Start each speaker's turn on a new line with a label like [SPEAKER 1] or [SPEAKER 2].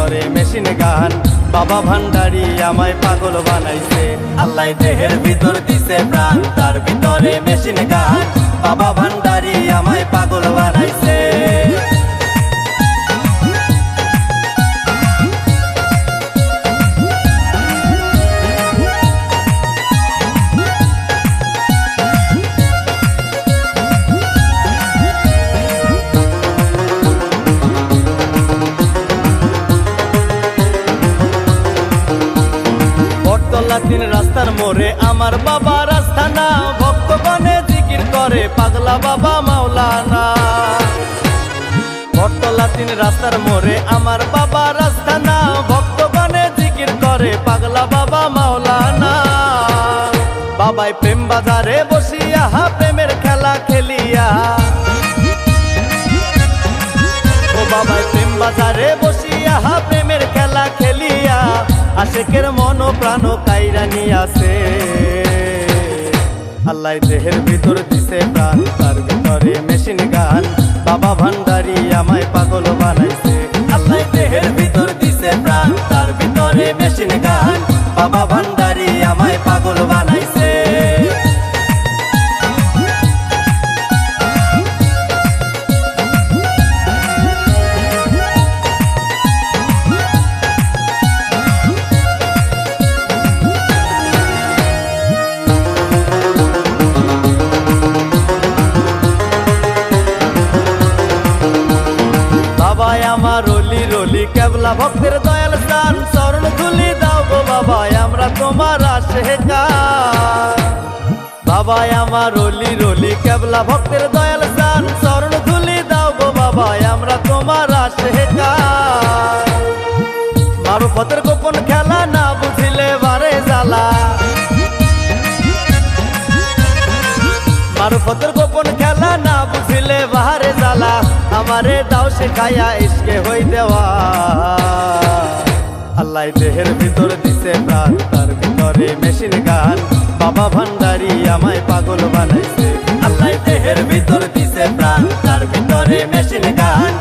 [SPEAKER 1] ভিতরে machine gun. বাবা ভান্ডারি আমায় পাগল বানাইছে, আল্লাহ দেহের ভিতর দিছে প্রাণ, তার ভিতরে মেশিন গান। বাবা ভান্ডারি আমায় পাগল বানাইছে। তিন রাস্তার মোড়ে আমার বাবা রাস্তানা, ভক্তগণে জিকির করে পাগলা বাবা মাওলানা। বটতলা তিন রাস্তার মোড়ে আমার বাবা রাস্তানা, ভক্তগণে জিকির করে পাগলা বাবা মাওলানা। বাবাই প্রেম বাজারে বসিয়া প্রেমের খেলা খেলিয়া, ও বাবাই প্রেম বাজারে বসিয়া প্রেমের খেলা খেলিয়া, আশেকের মন প্রাণ কাইরা নিয়াছে। আল্লাহ দেহের ভিতর দিছে প্রাণ, তার ভিতরে মেশিন গান। বাবা ভান্ডারি আমায় পাগল বানাইছে, আল্লাহ দেহের ভিতর দিছে প্রাণ, তার ভিতরে মেশিন গান। বাবা ভান্ডারি আমায় পাগল বানাইছে। বাবাই আমার রলি রলি কেবলা ভক্তের দয়াল স্থান, চরণ ধুলি দাও গো বাবাই আমরা তোমার আশেকার। বাবাই আমার রলি রলি কেবলা ভক্তের দয়াল স্থান, চরণ ধুলি দাও গো বাবাই আমরা তোমার আশেকার। মারুফতের গোপন খেলা না বুঝিলে বারে জ্বালা, মারুফতের গোপন খেলা না বুঝিলে বাহারে জ্বালা। আমারে দাও শেখায়া ইশকে হই দেওয়া, আল্লাহ দেহের ভিতর দিছে প্রাণ, তার ভিতরে মেশিন গান। বাবা ভান্ডারি আমায় পাগল বানাইছে, আল্লাহ দেহের ভিতর দিছে প্রাণ, তার ভিতরে মেশিন গান।